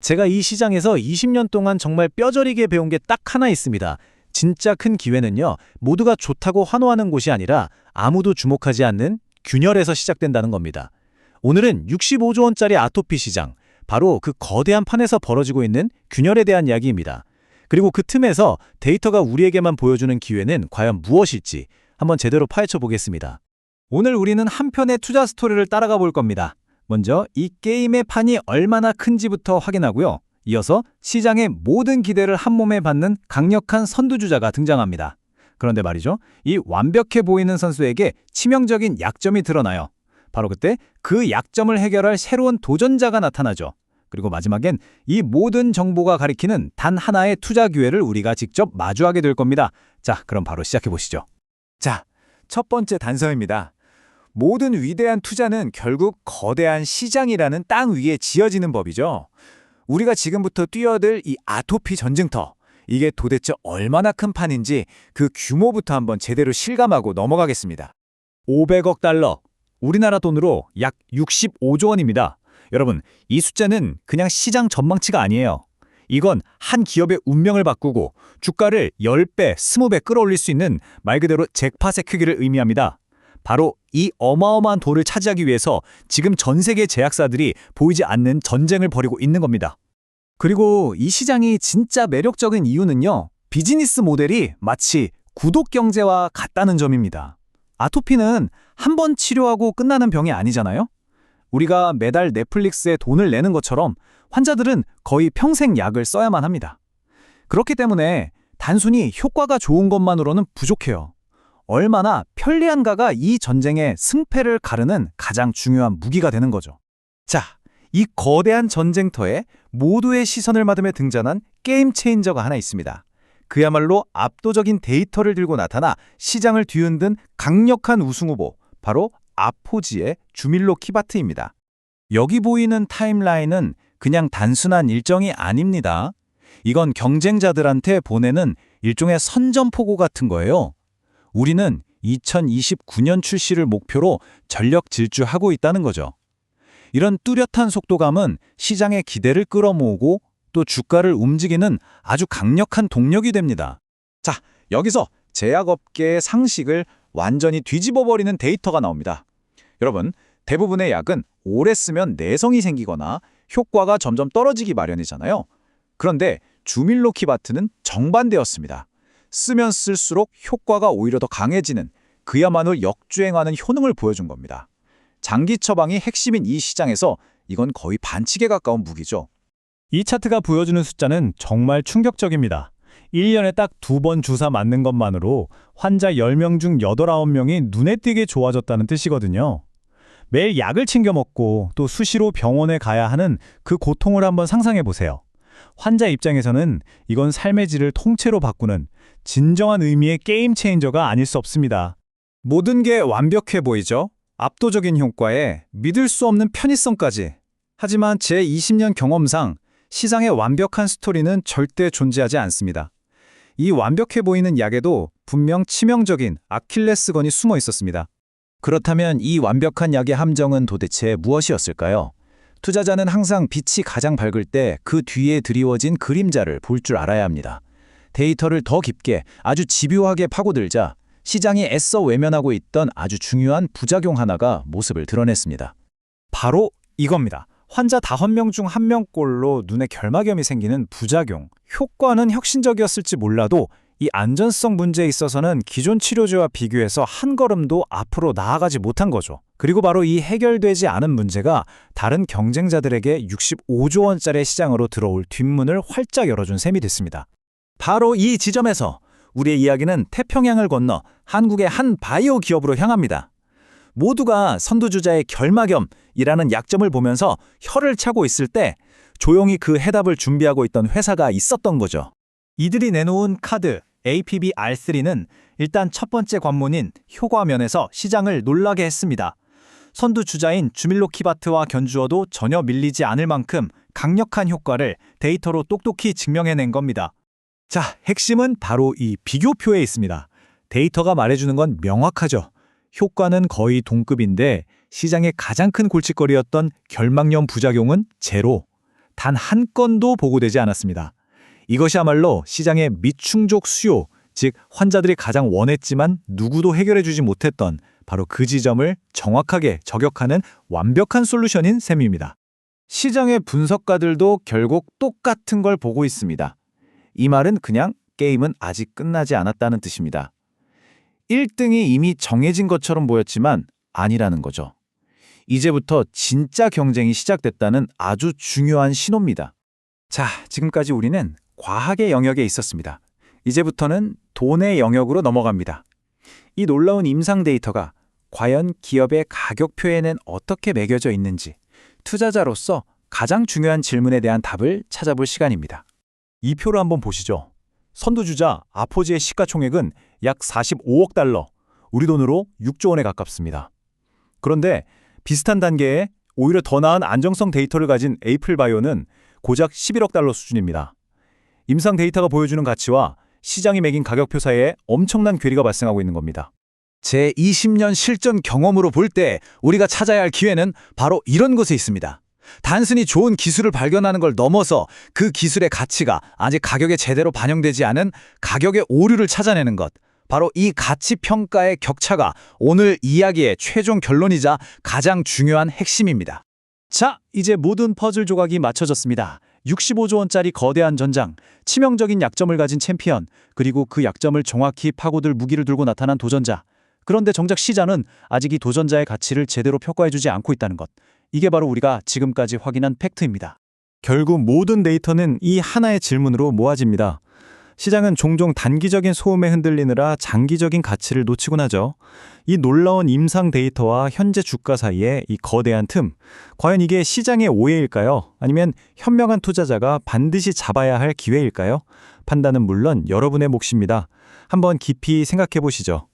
제가 이 시장에서 20년 동안 정말 뼈저리게 배운 게 딱 하나 있습니다. 진짜 큰 기회는요, 모두가 좋다고 환호하는 곳이 아니라 아무도 주목하지 않는 균열에서 시작된다는 겁니다. 오늘은 65조 원짜리 아토피 시장, 바로 그 거대한 판에서 벌어지고 있는 균열에 대한 이야기입니다. 그리고 그 틈에서 데이터가 우리에게만 보여주는 기회는 과연 무엇일지 한번 제대로 파헤쳐 보겠습니다. 오늘 우리는 한 편의 투자 스토리를 따라가 볼 겁니다. 먼저 이 게임의 판이 얼마나 큰지부터 확인하고요. 이어서 시장의 모든 기대를 한몸에 받는 강력한 선두주자가 등장합니다. 그런데 말이죠, 이 완벽해 보이는 선수에게 치명적인 약점이 드러나요. 바로 그때 그 약점을 해결할 새로운 도전자가 나타나죠. 그리고 마지막엔 이 모든 정보가 가리키는 단 하나의 투자 기회를 우리가 직접 마주하게 될 겁니다. 자, 그럼 바로 시작해 보시죠. 자, 첫 번째 단서입니다. 모든 위대한 투자는 결국 거대한 시장이라는 땅 위에 지어지는 법이죠. 우리가 지금부터 뛰어들 이 아토피 전쟁터, 이게 도대체 얼마나 큰 판인지 그 규모부터 한번 제대로 실감하고 넘어가겠습니다. 500억 달러, 우리나라 돈으로 약 65조 원입니다. 여러분, 이 숫자는 그냥 시장 전망치가 아니에요. 이건 한 기업의 운명을 바꾸고 주가를 10배, 20배 끌어올릴 수 있는 말 그대로 잭팟의 크기를 의미합니다. 바로 이 어마어마한 돈을 차지하기 위해서 지금 전 세계 제약사들이 보이지 않는 전쟁을 벌이고 있는 겁니다. 그리고 이 시장이 진짜 매력적인 이유는요, 비즈니스 모델이 마치 구독 경제와 같다는 점입니다. 아토피는 한 번 치료하고 끝나는 병이 아니잖아요? 우리가 매달 넷플릭스에 돈을 내는 것처럼 환자들은 거의 평생 약을 써야만 합니다. 그렇기 때문에 단순히 효과가 좋은 것만으로는 부족해요. 얼마나 편리한가가 이 전쟁의 승패를 가르는 가장 중요한 무기가 되는 거죠. 자, 이 거대한 전쟁터에 모두의 시선을 받으며 등장한 게임 체인저가 하나 있습니다. 그야말로 압도적인 데이터를 들고 나타나 시장을 뒤흔든 강력한 우승 후보, 바로 아포지의 주밀로 키바트입니다. 여기 보이는 타임라인은 그냥 단순한 일정이 아닙니다. 이건 경쟁자들한테 보내는 일종의 선전포고 같은 거예요. 우리는 2029년 출시를 목표로 전력 질주하고 있다는 거죠. 이런 뚜렷한 속도감은 시장의 기대를 끌어모으고 또 주가를 움직이는 아주 강력한 동력이 됩니다. 자, 여기서 제약업계의 상식을 완전히 뒤집어버리는 데이터가 나옵니다. 여러분, 대부분의 약은 오래 쓰면 내성이 생기거나 효과가 점점 떨어지기 마련이잖아요. 그런데 주밀로키바트는 정반대였습니다. 쓰면 쓸수록 효과가 오히려 더 강해지는, 그야말로 역주행하는 효능을 보여준 겁니다. 장기 처방이 핵심인 이 시장에서 이건 거의 반칙에 가까운 무기죠. 이 차트가 보여주는 숫자는 정말 충격적입니다. 1년에 딱 2번 주사 맞는 것만으로 환자 10명 중 8, 9명이 눈에 띄게 좋아졌다는 뜻이거든요. 매일 약을 챙겨 먹고 또 수시로 병원에 가야 하는 그 고통을 한번 상상해 보세요. 환자 입장에서는 이건 삶의 질을 통째로 바꾸는 진정한 의미의 게임 체인저가 아닐 수 없습니다. 모든 게 완벽해 보이죠? 압도적인 효과에 믿을 수 없는 편의성까지. 하지만 제 20년 경험상 시장의 완벽한 스토리는 절대 존재하지 않습니다. 이 완벽해 보이는 약에도 분명 치명적인 아킬레스건이 숨어 있었습니다. 그렇다면 이 완벽한 약의 함정은 도대체 무엇이었을까요? 투자자는 항상 빛이 가장 밝을 때 그 뒤에 드리워진 그림자를 볼 줄 알아야 합니다. 데이터를 더 깊게 아주 집요하게 파고들자 시장이 애써 외면하고 있던 아주 중요한 부작용 하나가 모습을 드러냈습니다. 바로 이겁니다. 환자 5명 중 1명꼴로 눈에 결막염이 생기는 부작용. 효과는 혁신적이었을지 몰라도 이 안전성 문제에 있어서는 기존 치료제와 비교해서 한 걸음도 앞으로 나아가지 못한 거죠. 그리고 바로 이 해결되지 않은 문제가 다른 경쟁자들에게 65조 원짜리 시장으로 들어올 뒷문을 활짝 열어준 셈이 됐습니다. 바로 이 지점에서 우리의 이야기는 태평양을 건너 한국의 한 바이오 기업으로 향합니다. 모두가 선두주자의 결막염이라는 약점을 보면서 혀를 차고 있을 때 조용히 그 해답을 준비하고 있던 회사가 있었던 거죠. 이들이 내놓은 카드 APB-R3는 일단 첫 번째 관문인 효과면에서 시장을 놀라게 했습니다. 선두주자인 주밀로키바트와 견주어도 전혀 밀리지 않을 만큼 강력한 효과를 데이터로 똑똑히 증명해낸 겁니다. 자, 핵심은 바로 이 비교표에 있습니다. 데이터가 말해주는 건 명확하죠. 효과는 거의 동급인데 시장의 가장 큰 골칫거리였던 결막염 부작용은 제로. 단 한 건도 보고되지 않았습니다. 이것이야말로 시장의 미충족 수요, 즉 환자들이 가장 원했지만 누구도 해결해주지 못했던 바로 그 지점을 정확하게 저격하는 완벽한 솔루션인 셈입니다. 시장의 분석가들도 결국 똑같은 걸 보고 있습니다. 이 말은 그냥 게임은 아직 끝나지 않았다는 뜻입니다. 1등이 이미 정해진 것처럼 보였지만 아니라는 거죠. 이제부터 진짜 경쟁이 시작됐다는 아주 중요한 신호입니다. 자, 지금까지 우리는 과학의 영역에 있었습니다. 이제부터는 돈의 영역으로 넘어갑니다. 이 놀라운 임상 데이터가 과연 기업의 가격표에는 어떻게 매겨져 있는지 투자자로서 가장 중요한 질문에 대한 답을 찾아볼 시간입니다. 이 표를 한번 보시죠. 선두주자 아포지의 시가총액은 약 45억 달러, 우리 돈으로 6조 원에 가깝습니다. 그런데 비슷한 단계에 오히려 더 나은 안정성 데이터를 가진 에이플바이오는 고작 11억 달러 수준입니다. 임상 데이터가 보여주는 가치와 시장이 매긴 가격표 사이에 엄청난 괴리가 발생하고 있는 겁니다. 제 20년 실전 경험으로 볼 때 우리가 찾아야 할 기회는 바로 이런 곳에 있습니다. 단순히 좋은 기술을 발견하는 걸 넘어서 그 기술의 가치가 아직 가격에 제대로 반영되지 않은 가격의 오류를 찾아내는 것. 바로 이 가치 평가의 격차가 오늘 이야기의 최종 결론이자 가장 중요한 핵심입니다. 자, 이제 모든 퍼즐 조각이 맞춰졌습니다. 65조 원짜리 거대한 전장, 치명적인 약점을 가진 챔피언, 그리고 그 약점을 정확히 파고들 무기를 들고 나타난 도전자. 그런데 정작 시장은 아직 이 도전자의 가치를 제대로 평가해주지 않고 있다는 것. 이게 바로 우리가 지금까지 확인한 팩트입니다. 결국 모든 데이터는 이 하나의 질문으로 모아집니다. 시장은 종종 단기적인 소음에 흔들리느라 장기적인 가치를 놓치곤 하죠. 이 놀라운 임상 데이터와 현재 주가 사이에 이 거대한 틈, 과연 이게 시장의 오해일까요? 아니면 현명한 투자자가 반드시 잡아야 할 기회일까요? 판단은 물론 여러분의 몫입니다. 한번 깊이 생각해 보시죠.